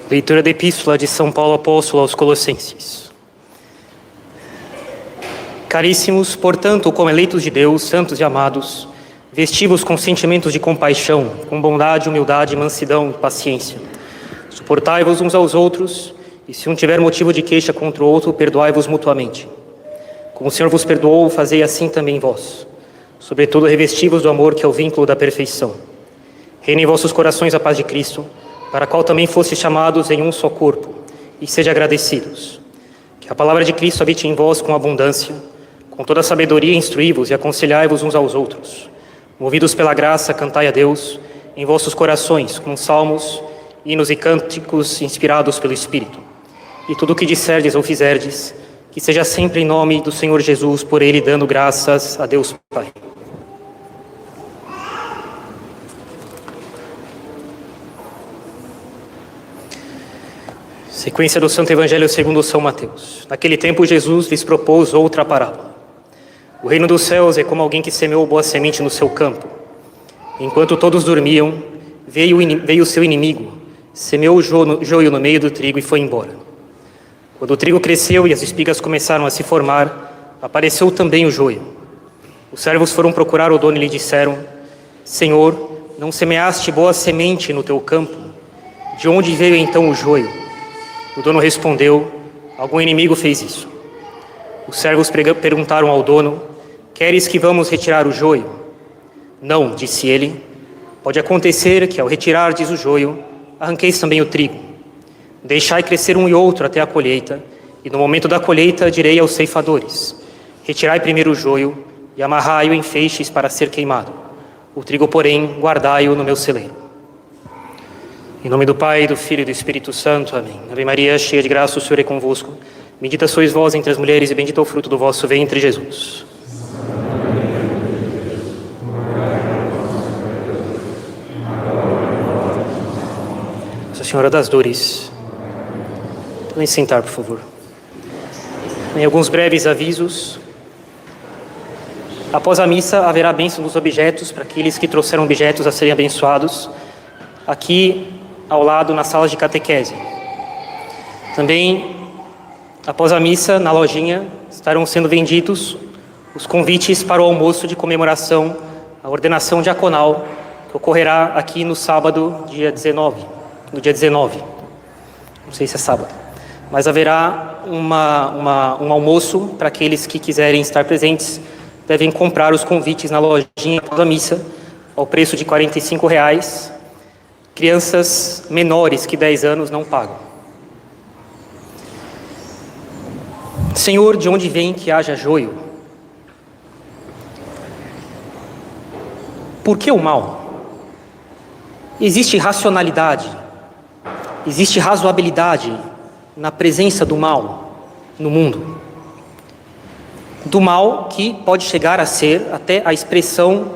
Leitura da Epístola de São Paulo Apóstolo aos Colossenses. Caríssimos, portanto, como eleitos de Deus, santos e amados, vestivos com sentimentos de compaixão, com bondade, humildade, mansidão e paciência. Suportai-vos uns aos outros, e se um tiver motivo de queixa contra o outro, perdoai-vos mutuamente. Como o Senhor vos perdoou, fazei assim também vós. Sobretudo, revesti-vos do amor, que é o vínculo da perfeição. Reine em vossos corações a paz de Cristo, para a qual também fostes chamados em um só corpo, e sede agradecidos. Que a palavra de Cristo habite em vós com abundância, com toda a sabedoria instruí-vos e aconselhai-vos uns aos outros. Movidos pela graça, cantai a Deus em vossos corações, com salmos, hinos e cânticos inspirados pelo Espírito. E tudo o que disserdes ou fizerdes, que seja sempre em nome do Senhor Jesus, por Ele dando graças a Deus Pai. Sequência do Santo Evangelho segundo São Mateus. Naquele tempo Jesus lhes propôs outra parábola. O reino dos céus é como alguém que semeou boa semente no seu campo. Enquanto todos dormiam, veio o seu inimigo, semeou o joio no meio do trigo e foi embora. Quando o trigo cresceu e as espigas começaram a se formar, apareceu também o joio. Os servos foram procurar o dono e lhe disseram: Senhor, não semeaste boa semente no teu campo? De onde veio então o joio? O dono respondeu: algum inimigo fez isso. Os servos perguntaram ao dono: queres que vamos retirar o joio? Não, disse ele. Pode acontecer que ao retirardes o joio, arranqueis também o trigo. Deixai crescer um e outro até a colheita, e no momento da colheita direi aos ceifadores: retirai primeiro o joio e amarrai-o em feixes para ser queimado. O trigo, porém, guardai-o no meu celeiro. Em nome do Pai, do Filho e do Espírito Santo. Amém. Ave Maria, cheia de graça, o Senhor é convosco. Bendita sois vós entre as mulheres e bendito é o fruto do vosso ventre, Jesus. Nossa Senhora das Dores. Podem sentar, por favor. Em alguns breves avisos. Após a missa, haverá a bênção dos objetos para aqueles que trouxeram objetos a serem abençoados. Aqui ao lado, nas salas de catequese. Também, após a missa, na lojinha, estarão sendo vendidos os convites para o almoço de comemoração à ordenação diaconal, que ocorrerá aqui no sábado, no dia 19. Não sei se é sábado. Mas haverá um almoço para aqueles que quiserem estar presentes. Devem comprar os convites na lojinha após a missa, ao preço de R$ 45,00. Crianças menores que 10 anos não pagam. Senhor, de onde vem que haja joio? Por que o mal? Existe racionalidade, existe razoabilidade na presença do mal no mundo. Do mal que pode chegar a ser até a expressão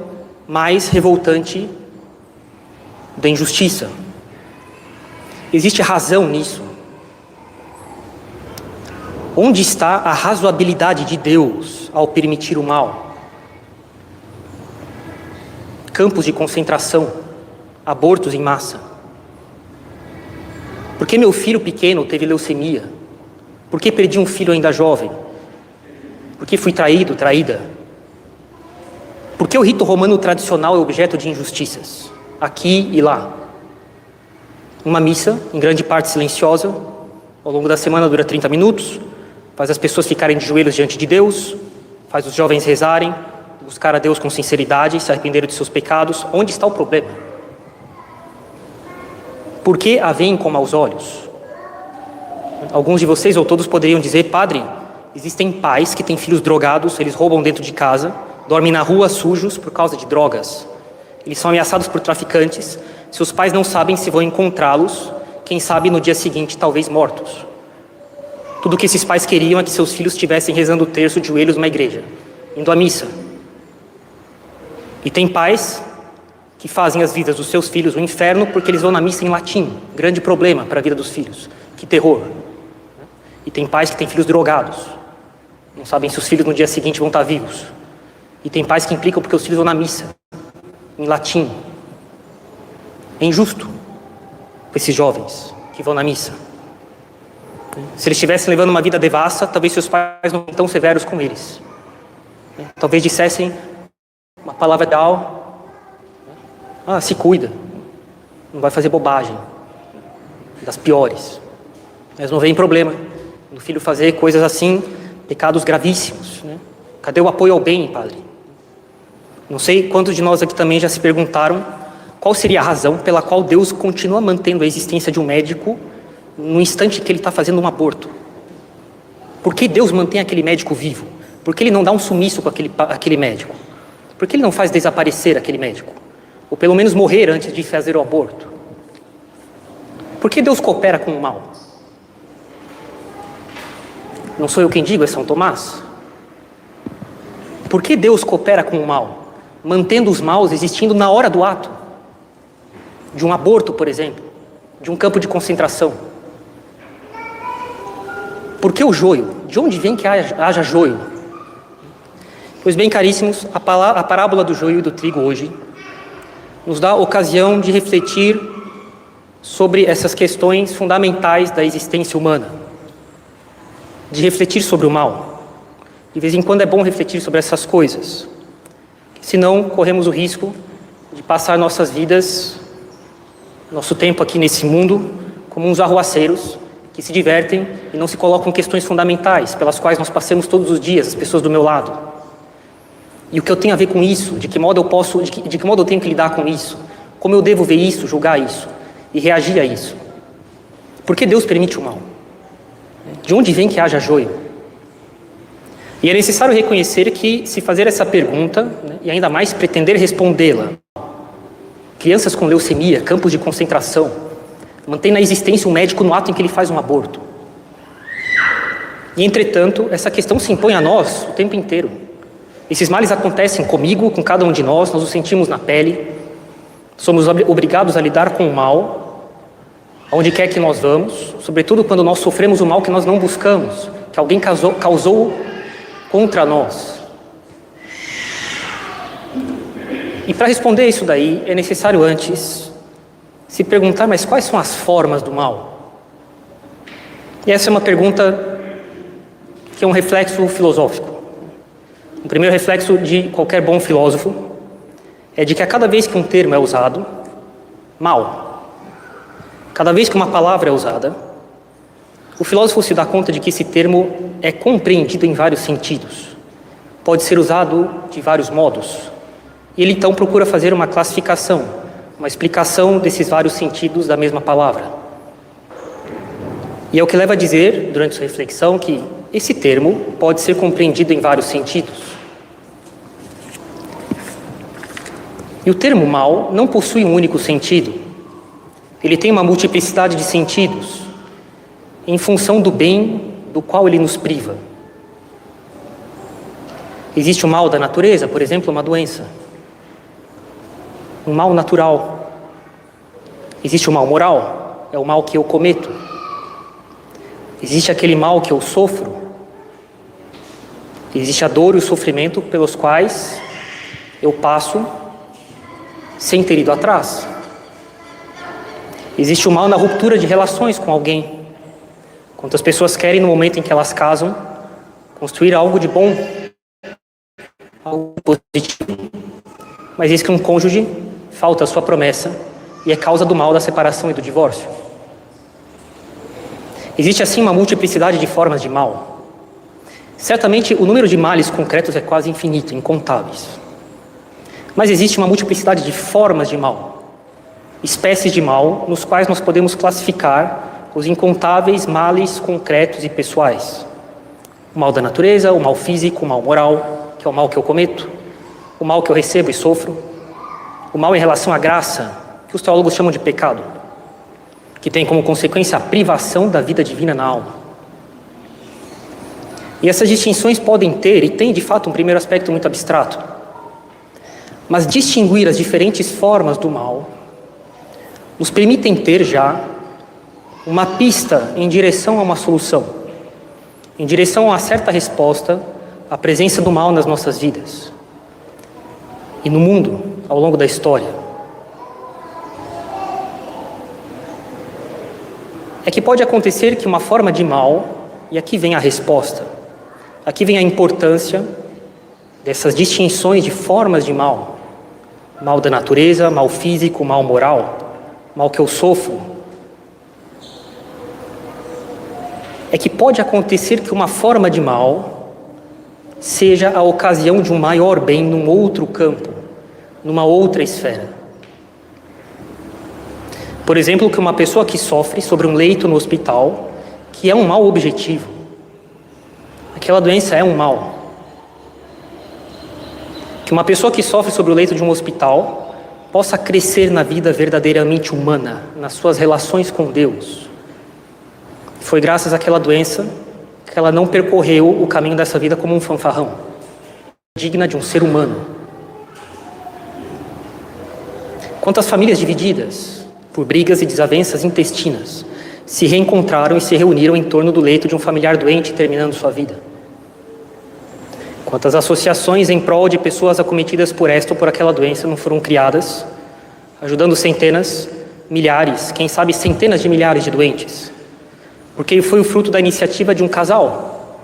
mais revoltante da injustiça. Existe razão nisso. Onde está a razoabilidade de Deus ao permitir o mal? Campos de concentração, abortos em massa. Por que meu filho pequeno teve leucemia? Por que perdi um filho ainda jovem? Por que fui traído, traída? Por que o rito romano tradicional é objeto de injustiças? Aqui e lá. Uma missa, em grande parte silenciosa, ao longo da semana dura 30 minutos, faz as pessoas ficarem de joelhos diante de Deus, faz os jovens rezarem, buscar a Deus com sinceridade, se arrependerem de seus pecados. Onde está o problema? Por que a veem com maus olhos? Alguns de vocês, ou todos, poderiam dizer: padre, existem pais que têm filhos drogados, eles roubam dentro de casa, dormem na rua sujos por causa de drogas. Eles são ameaçados por traficantes. Seus pais não sabem se vão encontrá-los, quem sabe no dia seguinte, talvez mortos. Tudo o que esses pais queriam é que seus filhos estivessem rezando o terço de joelhos numa igreja, indo à missa. E tem pais que fazem as vidas dos seus filhos um inferno porque eles vão na missa em latim. Grande problema para a vida dos filhos. Que terror. E tem pais que têm filhos drogados. Não sabem se os filhos no dia seguinte vão estar vivos. E tem pais que implicam porque os filhos vão na missa em latim. É injusto com esses jovens. que vão na missa. Se eles estivessem levando uma vida devassa, talvez seus pais não fossem tão severos com eles. Talvez dissessem uma palavra ideal: se cuida, não vai fazer bobagem, das piores. Mas não vem problema no filho fazer coisas assim, pecados gravíssimos. Cadê o apoio ao bem, padre? Não sei quantos de nós aqui também já se perguntaram qual seria a razão pela qual Deus continua mantendo a existência de um médico no instante que ele está fazendo um aborto. Por que Deus mantém aquele médico vivo? Por que ele não dá um sumiço com aquele médico? Por que ele não faz desaparecer aquele médico? Ou pelo menos morrer antes de fazer o aborto? Por que Deus coopera com o mal? Não sou eu quem digo, é São Tomás. Por que Deus coopera com o mal, mantendo os maus existindo na hora do ato? De um aborto, por exemplo, de um campo de concentração. Por que o joio? De onde vem que haja joio? Pois bem, caríssimos, a parábola do joio e do trigo hoje nos dá a ocasião de refletir sobre essas questões fundamentais da existência humana, de refletir sobre o mal. De vez em quando é bom refletir sobre essas coisas, senão corremos o risco de passar nossas vidas, nosso tempo aqui nesse mundo, como uns arruaceiros que se divertem e não se colocam questões fundamentais pelas quais nós passamos todos os dias, as pessoas do meu lado. E o que eu tenho a ver com isso? De que modo eu tenho que lidar com isso? Como eu devo ver isso, julgar isso e reagir a isso? Por que Deus permite o mal? De onde vem que haja joio? E é necessário reconhecer que, se fazer essa pergunta, e ainda mais pretender respondê-la, crianças com leucemia, campos de concentração, mantém na existência um médico no ato em que ele faz um aborto. E, entretanto, essa questão se impõe a nós o tempo inteiro. Esses males acontecem comigo, com cada um de nós os sentimos na pele, somos obrigados a lidar com o mal, aonde quer que nós vamos, sobretudo quando nós sofremos o mal que nós não buscamos, que alguém causou contra nós. E para responder isso daí, é necessário antes se perguntar, mas quais são as formas do mal? E essa é uma pergunta que é um reflexo filosófico. O primeiro reflexo de qualquer bom filósofo é de que a cada vez que um termo é usado, mal, cada vez que uma palavra é usada, o filósofo se dá conta de que esse termo é compreendido em vários sentidos. Pode ser usado de vários modos. E ele então procura fazer uma classificação, uma explicação desses vários sentidos da mesma palavra. E é o que leva a dizer, durante sua reflexão, que esse termo pode ser compreendido em vários sentidos. E o termo mal não possui um único sentido. Ele tem uma multiplicidade de sentidos, em função do bem do qual ele nos priva. Existe o mal da natureza, por exemplo, uma doença. Um mal natural. Existe o mal moral, é o mal que eu cometo. Existe aquele mal que eu sofro. Existe a dor e o sofrimento pelos quais eu passo sem ter ido atrás. Existe o mal na ruptura de relações com alguém. Quantas pessoas querem, no momento em que elas casam, construir algo de bom, algo positivo, mas eis que um cônjuge falta a sua promessa e é causa do mal da separação e do divórcio. Existe assim uma multiplicidade de formas de mal. Certamente o número de males concretos é quase infinito, incontáveis. Mas existe uma multiplicidade de formas de mal, espécies de mal, nos quais nós podemos classificar os incontáveis males concretos e pessoais. O mal da natureza, o mal físico, o mal moral, que é o mal que eu cometo, o mal que eu recebo e sofro, o mal em relação à graça, que os teólogos chamam de pecado, que tem como consequência a privação da vida divina na alma. E essas distinções podem ter, e têm de fato um primeiro aspecto muito abstrato, mas distinguir as diferentes formas do mal nos permitem ter já uma pista em direção a uma solução, em direção a uma certa resposta à presença do mal nas nossas vidas e no mundo ao longo da história. é que pode acontecer que uma forma de mal, e aqui vem a resposta, aqui vem a importância dessas distinções de formas de mal. Mal da natureza, mal físico, mal moral, mal que eu sofro. É que pode acontecer que uma forma de mal seja a ocasião de um maior bem num outro campo, numa outra esfera. Por exemplo, que uma pessoa que sofre sobre um leito no hospital, que é um mal objetivo. Aquela doença é um mal. Que uma pessoa que sofre sobre o leito de um hospital possa crescer na vida verdadeiramente humana, nas suas relações com Deus. Foi graças àquela doença que ela não percorreu o caminho dessa vida como um fanfarrão, digna de um ser humano. Quantas famílias divididas por brigas e desavenças intestinas se reencontraram e se reuniram em torno do leito de um familiar doente terminando sua vida? Quantas associações em prol de pessoas acometidas por esta ou por aquela doença não foram criadas, ajudando centenas, milhares, quem sabe centenas de milhares de doentes? Porque foi o fruto da iniciativa de um casal,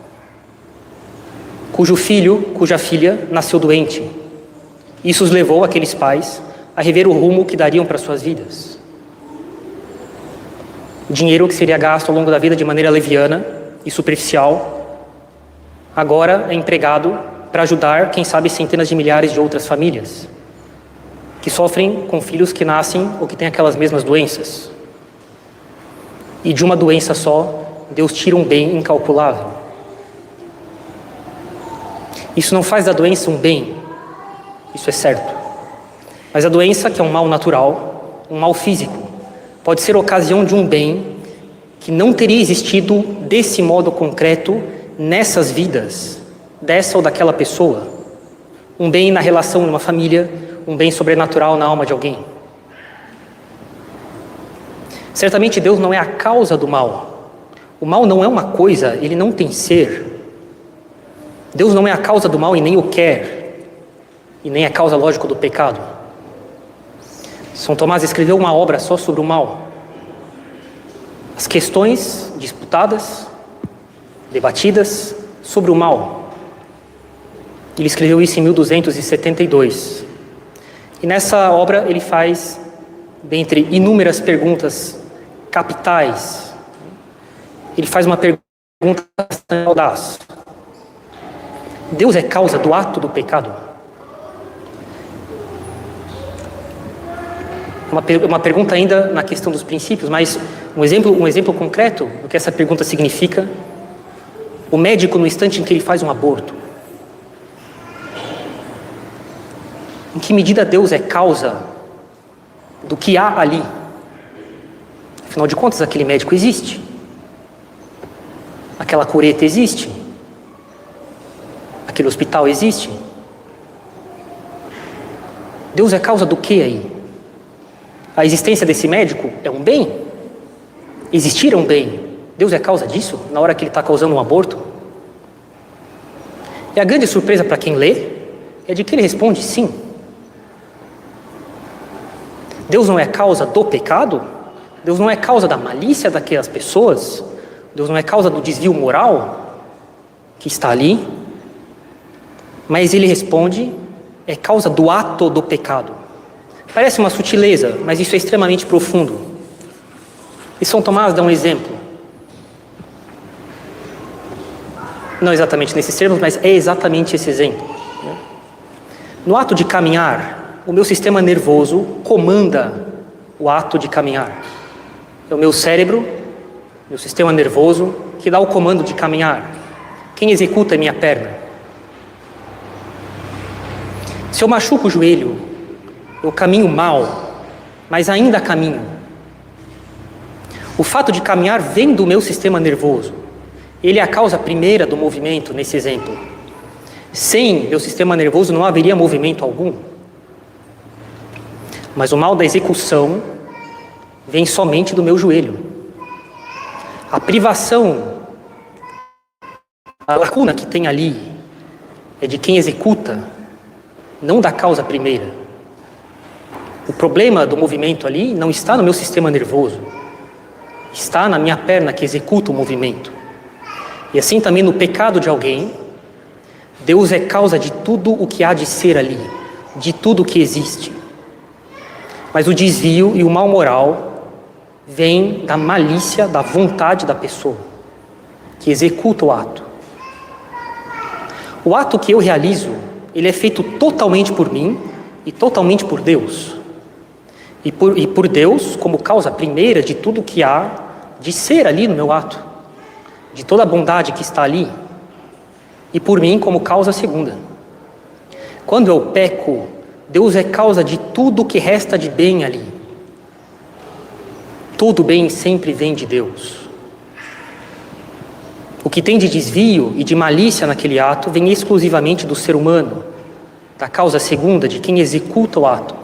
cujo filho, cuja filha nasceu doente. Isso os levou, aqueles pais, a rever o rumo que dariam para suas vidas. Dinheiro que seria gasto ao longo da vida de maneira leviana e superficial, agora é empregado para ajudar, quem sabe, centenas de milhares de outras famílias que sofrem com filhos que nascem ou que têm aquelas mesmas doenças. E de uma doença só, Deus tira um bem incalculável. Isso não faz da doença um bem, isso é certo. Mas a doença, que é um mal natural, um mal físico, pode ser ocasião de um bem que não teria existido desse modo concreto nessas vidas, dessa ou daquela pessoa. Um bem na relação numa família, um bem sobrenatural na alma de alguém. Certamente Deus não é a causa do mal. O mal não é uma coisa, ele não tem ser. Deus não é a causa do mal e nem o quer. E nem a causa, lógico, do pecado. São Tomás escreveu uma obra só sobre o mal. As questões disputadas, debatidas sobre o mal. Ele escreveu isso em 1272. E nessa obra ele faz, dentre inúmeras perguntas capitais, ele faz uma pergunta bastante audaz. Deus é causa do ato do pecado? Uma pergunta ainda na questão dos princípios, mas um exemplo concreto do que essa pergunta significa. O médico, no instante em que ele faz um aborto, em que medida Deus é causa do que há ali? Afinal de contas, aquele médico existe. Aquela cureta existe. Aquele hospital existe. Deus é causa do que aí? A existência desse médico é um bem? Existir é um bem. Deus é causa disso, na hora que ele está causando um aborto? E a grande surpresa para quem lê é de que ele responde sim. Deus não é causa do pecado? Deus não é causa da malícia daquelas pessoas? Deus não é causa do desvio moral que está ali? Mas ele responde, é causa do ato do pecado. Parece uma sutileza, mas isso é extremamente profundo. E São Tomás dá um exemplo. Não exatamente nesses termos, mas é exatamente esse exemplo. No ato de caminhar, o meu sistema nervoso comanda o ato de caminhar. É o meu cérebro, meu sistema nervoso, que dá o comando de caminhar. Quem executa é minha perna. Se eu machuco o joelho, eu caminho mal, mas ainda caminho. O fato de caminhar vem do meu sistema nervoso. Ele é a causa primeira do movimento nesse exemplo. Sem meu sistema nervoso não haveria movimento algum. Mas o mal da execução vem somente do meu joelho. A privação, a lacuna que tem ali é de quem executa, não da causa primeira. O problema do movimento ali não está no meu sistema nervoso. está na minha perna que executa o movimento. E assim também no pecado de alguém, Deus é causa de tudo o que há de ser ali, de tudo o que existe. Mas o desvio e o mal moral vêm da malícia, da vontade da pessoa, que executa o ato. O ato que eu realizo, ele é feito totalmente por mim e totalmente por Deus. E por Deus como causa primeira de tudo que há de ser ali no meu ato, de toda a bondade que está ali, e por mim como causa segunda. Quando eu peco, Deus é causa de tudo que resta de bem ali. Todo bem sempre vem de Deus. O que tem de desvio e de malícia naquele ato vem exclusivamente do ser humano, da causa segunda, de quem executa o ato.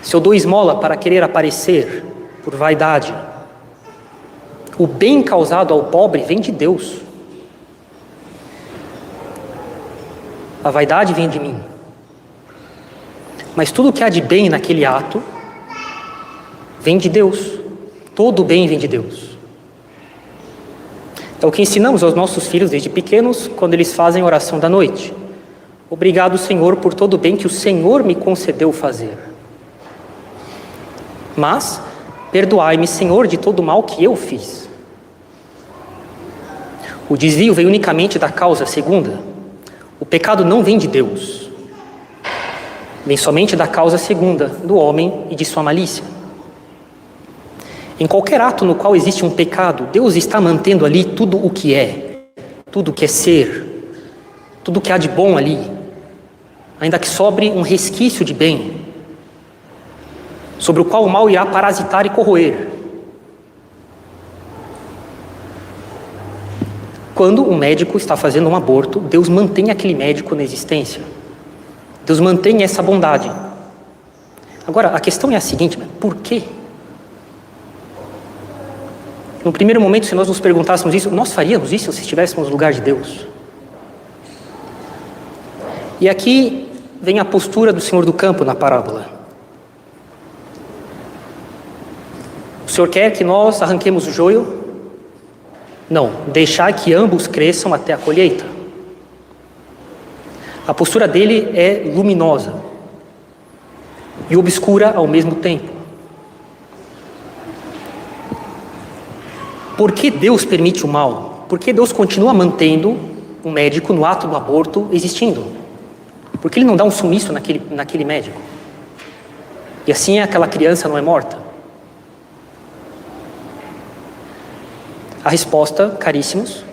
Se eu dou esmola para querer aparecer, por vaidade, o bem causado ao pobre vem de Deus. A vaidade vem de mim. Mas tudo que há de bem naquele ato vem de Deus. Todo bem vem de Deus. É o que ensinamos aos nossos filhos desde pequenos, quando eles fazem a oração da noite. Obrigado, Senhor, por todo o bem que o Senhor me concedeu fazer. Mas, perdoai-me, Senhor, de todo o mal que eu fiz. O desvio vem unicamente da causa segunda. O pecado não vem de Deus. Vem somente da causa segunda, do homem e de sua malícia. Em qualquer ato no qual existe um pecado, Deus está mantendo ali tudo o que é, tudo o que é ser, tudo o que há de bom ali, ainda que sobre um resquício de bem, sobre o qual o mal irá parasitar e corroer. Quando um médico está fazendo um aborto, Deus mantém aquele médico na existência. Deus mantém essa bondade. Agora, a questão é a seguinte: por quê? No primeiro momento, se nós nos perguntássemos isso, nós faríamos isso se estivéssemos no lugar de Deus? E aqui vem a postura do Senhor do campo na parábola. O Senhor quer que nós arranquemos o joio? Não, deixar que ambos cresçam até a colheita. A postura dele é luminosa e obscura ao mesmo tempo. Por que Deus permite o mal? Por que Deus continua mantendo um médico no ato do aborto existindo? Por que Ele não dá um sumiço naquele médico? E assim aquela criança não é morta? A resposta, caríssimos,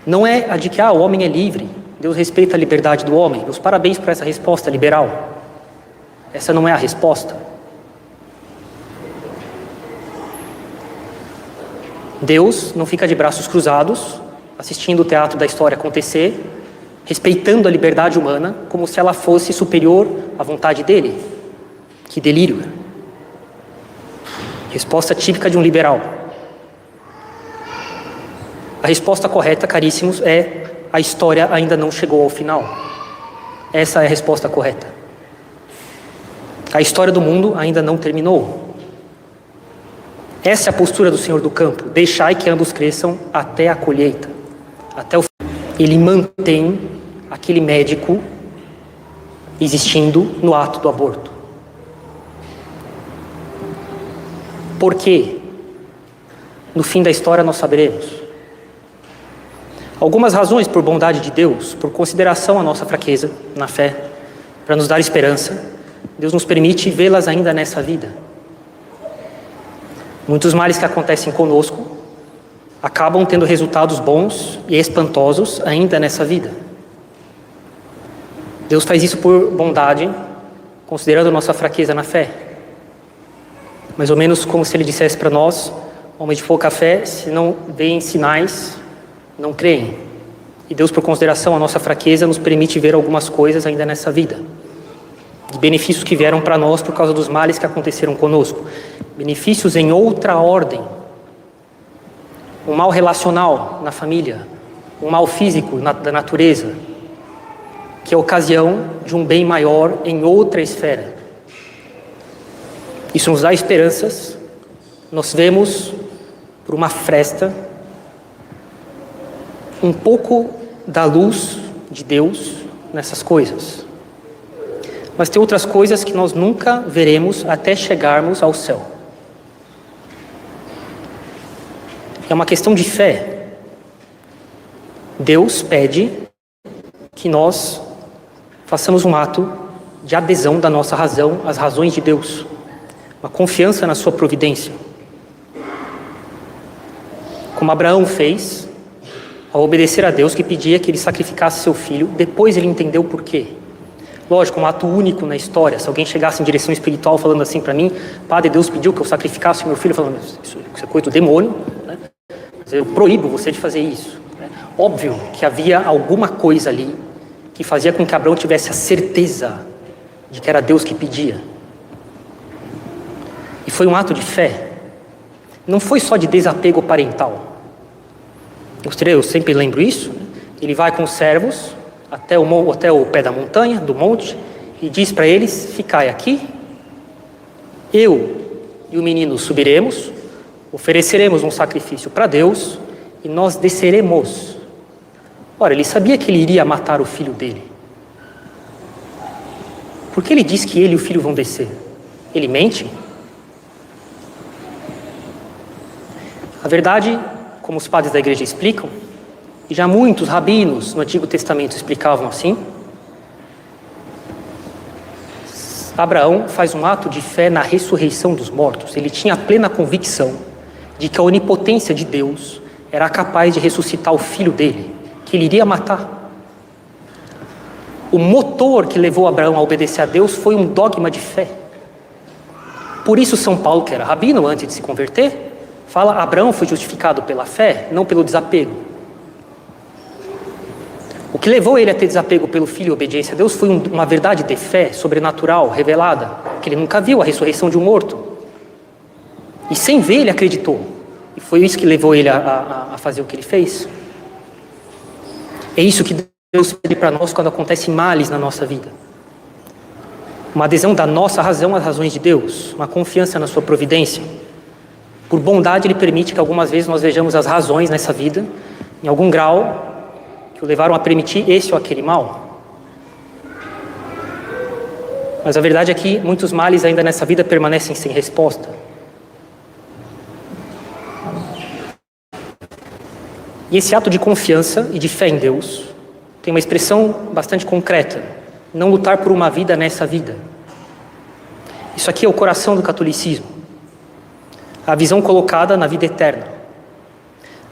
não é a de que o homem é livre, Deus respeita a liberdade do homem. Os parabéns por essa resposta liberal. Essa não é a resposta. Deus não fica de braços cruzados, assistindo o teatro da história acontecer, respeitando a liberdade humana, como se ela fosse superior à vontade dele. Que delírio! Resposta típica de um liberal. A resposta correta, caríssimos, é: a história ainda não chegou ao final. Essa é a resposta correta. A história do mundo ainda não terminou. Essa é a postura do Senhor do campo: deixai que ambos cresçam até a colheita, até o fim. Ele mantém aquele médico existindo no ato do aborto. Por quê? No fim da história nós saberemos. Algumas razões: por bondade de Deus, por consideração à nossa fraqueza na fé, para nos dar esperança, Deus nos permite vê-las ainda nessa vida. Muitos males que acontecem conosco acabam tendo resultados bons e espantosos ainda nessa vida. Deus faz isso por bondade, considerando a nossa fraqueza na fé. Mais ou menos como se Ele dissesse para nós: homens de pouca fé, se não veem sinais, não creem. E Deus, por consideração à nossa fraqueza, nos permite ver algumas coisas ainda nessa vida. Os benefícios que vieram para nós por causa dos males que aconteceram conosco. Benefícios em outra ordem. Um mal relacional na família, um mal físico da natureza, que é ocasião de um bem maior em outra esfera. Isso nos dá esperanças. Nós vemos por uma fresta, um pouco da luz de Deus nessas coisas. Mas tem outras coisas que nós nunca veremos até chegarmos ao céu. É uma questão de fé. Deus pede que nós façamos um ato de adesão da nossa razão às razões de Deus, uma confiança na sua providência. Como Abraão fez ao obedecer a Deus, que pedia que ele sacrificasse seu filho, depois ele entendeu o porquê. Lógico, um ato único na história. Se alguém chegasse em direção espiritual falando assim para mim: Padre, Deus pediu que eu sacrificasse meu filho, falando: isso é coisa do demônio, né? Eu proíbo você de fazer isso. Óbvio que havia alguma coisa ali que fazia com que Abraão tivesse a certeza de que era Deus que pedia. E foi um ato de fé. Não foi só de desapego parental. Eu sempre lembro isso. Ele vai com os servos até o pé da montanha, do monte, e diz para eles: ficai aqui, eu e o menino subiremos, ofereceremos um sacrifício para Deus e nós desceremos. Ora, ele sabia que ele iria matar o filho dele. Por que ele diz que ele e o filho vão descer? Ele mente? A verdade, como os padres da igreja explicam, e já muitos rabinos no Antigo Testamento explicavam assim, Abraão faz um ato de fé na ressurreição dos mortos. Ele tinha a plena convicção de que a onipotência de Deus era capaz de ressuscitar o filho dele, que ele iria matar. O motor que levou Abraão a obedecer a Deus foi um dogma de fé. Por isso São Paulo, que era rabino antes de se converter, fala: Abraão foi justificado pela fé, não pelo desapego. O que levou ele a ter desapego pelo filho e obediência a Deus foi uma verdade de fé sobrenatural, revelada, que ele nunca viu, a ressurreição de um morto. E sem ver, ele acreditou. E foi isso que levou ele a fazer o que ele fez. É isso que Deus pede para nós quando acontecem males na nossa vida. Uma adesão da nossa razão às razões de Deus, uma confiança na sua providência. Por bondade, Ele permite que algumas vezes nós vejamos as razões nessa vida, em algum grau, que o levaram a permitir esse ou aquele mal. Mas a verdade é que muitos males ainda nessa vida permanecem sem resposta. E esse ato de confiança e de fé em Deus tem uma expressão bastante concreta: não lutar por uma vida nessa vida. Isso aqui é o coração do catolicismo, a visão colocada na vida eterna.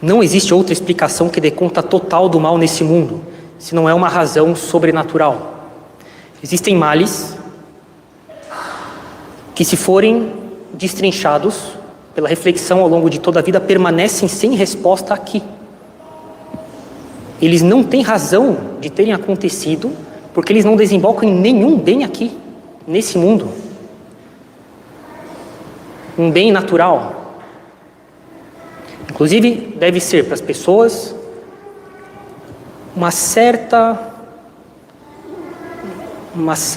Não existe outra explicação que dê conta total do mal nesse mundo, se não é uma razão sobrenatural. Existem males que, se forem destrinchados pela reflexão ao longo de toda a vida, permanecem sem resposta aqui. Eles não têm razão de terem acontecido, porque eles não desembocam em nenhum bem aqui, nesse mundo. Um bem natural. Inclusive, deve ser para as pessoas um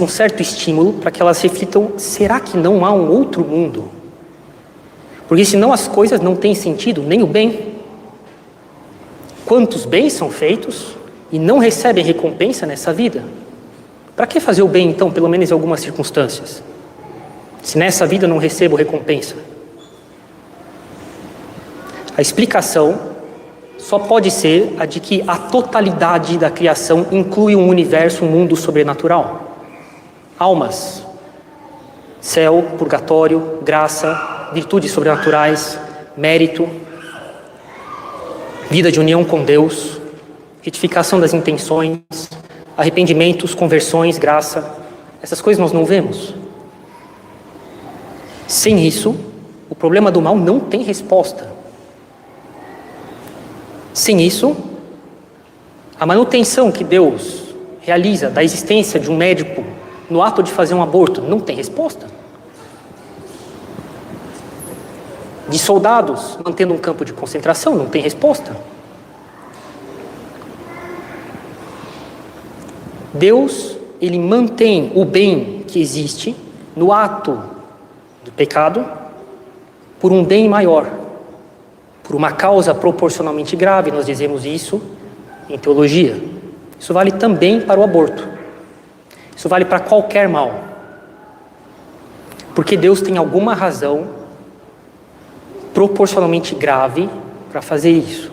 certo estímulo para que elas reflitam: será que não há um outro mundo? Porque senão as coisas não têm sentido, nem o bem. Quantos bens são feitos e não recebem recompensa nessa vida? Para que fazer o bem, então, pelo menos em algumas circunstâncias, se nessa vida eu não recebo recompensa? A explicação só pode ser a de que a totalidade da criação inclui um universo, um mundo sobrenatural. Almas, céu, purgatório, graça, virtudes sobrenaturais, mérito, vida de união com Deus, retificação das intenções, arrependimentos, conversões, graça. Essas coisas nós não vemos. Sem isso, o problema do mal não tem resposta. Sem isso, a manutenção que Deus realiza da existência de um médico no ato de fazer um aborto não tem resposta. De soldados mantendo um campo de concentração não tem resposta. Deus, Ele mantém o bem que existe no ato do pecado por um bem maior, por uma causa proporcionalmente grave, nós dizemos isso em teologia. Isso vale também para o aborto. Isso vale para qualquer mal. Porque Deus tem alguma razão proporcionalmente grave para fazer isso.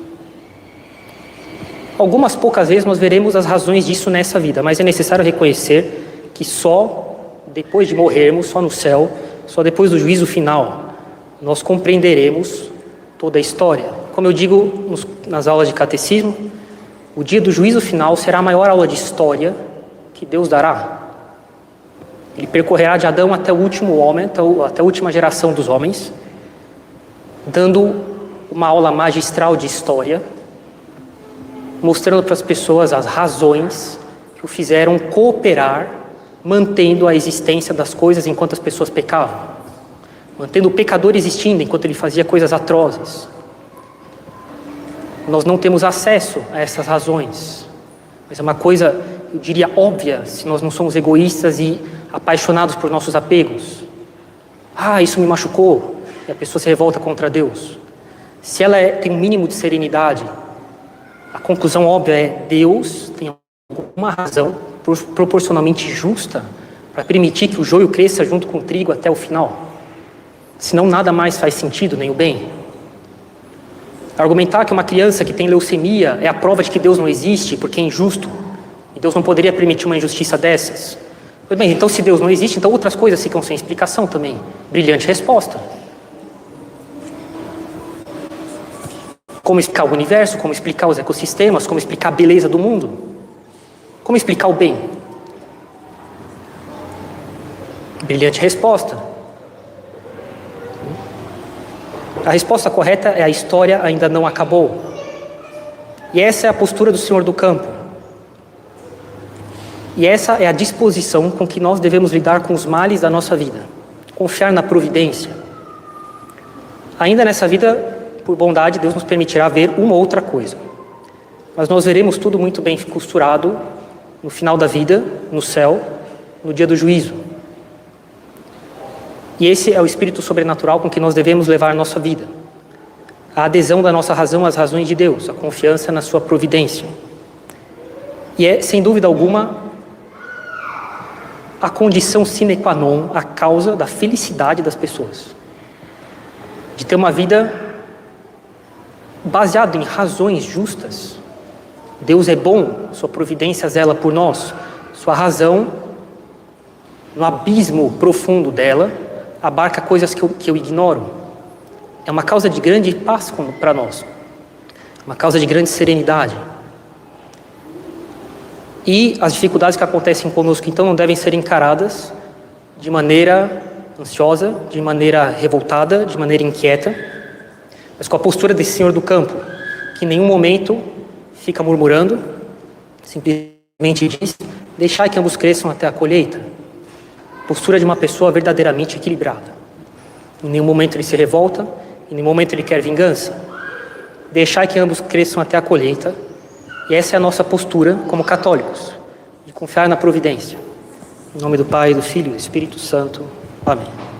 Algumas poucas vezes nós veremos as razões disso nessa vida, mas é necessário reconhecer que só depois de morrermos, só no céu, só depois do juízo final, nós compreenderemos toda a história. Como eu digo nas aulas de catecismo, o dia do juízo final será a maior aula de história que Deus dará. Ele percorrerá de Adão até o último homem, até a última geração dos homens, dando uma aula magistral de história, mostrando para as pessoas as razões que o fizeram cooperar, mantendo a existência das coisas enquanto as pessoas pecavam, mantendo o pecador existindo enquanto ele fazia coisas atrozes. Nós não temos acesso a essas razões, mas é uma coisa, eu diria, óbvia, se nós não somos egoístas e apaixonados por nossos apegos. Isso me machucou, e a pessoa se revolta contra Deus. Se ela tem um mínimo de serenidade, a conclusão óbvia é: Deus tem alguma razão proporcionalmente justa para permitir que o joio cresça junto com o trigo até o final. Senão nada mais faz sentido, nem o bem. Argumentar que uma criança que tem leucemia é a prova de que Deus não existe porque é injusto, e Deus não poderia permitir uma injustiça dessas. Pois bem, então se Deus não existe, então outras coisas ficam sem explicação também. Brilhante resposta. Como explicar o universo, como explicar os ecossistemas, como explicar a beleza do mundo, como explicar o bem. Brilhante resposta. A resposta correta é: a história ainda não acabou. E essa é a postura do Senhor do campo. E essa é a disposição com que nós devemos lidar com os males da nossa vida. Confiar na providência. Ainda nessa vida, por bondade, Deus nos permitirá ver uma outra coisa. Mas nós veremos tudo muito bem costurado no final da vida, no céu, no dia do juízo. E esse é o espírito sobrenatural com que nós devemos levar a nossa vida. A adesão da nossa razão às razões de Deus, a confiança na sua providência. E é, sem dúvida alguma, a condição sine qua non, a causa da felicidade das pessoas. De ter uma vida baseada em razões justas. Deus é bom, sua providência zela por nós, sua razão, no abismo profundo dela, abarca coisas que eu ignoro. É uma causa de grande paz para nós, uma causa de grande serenidade. E as dificuldades que acontecem conosco, então, não devem ser encaradas de maneira ansiosa, de maneira revoltada, de maneira inquieta, mas com a postura desse Senhor do campo, que em nenhum momento fica murmurando, simplesmente diz: deixai que ambos cresçam até a colheita. Postura de uma pessoa verdadeiramente equilibrada. Em nenhum momento ele se revolta, em nenhum momento ele quer vingança. Deixai que ambos cresçam até a colheita. E essa é a nossa postura como católicos, de confiar na providência. Em nome do Pai, do Filho e do Espírito Santo. Amém.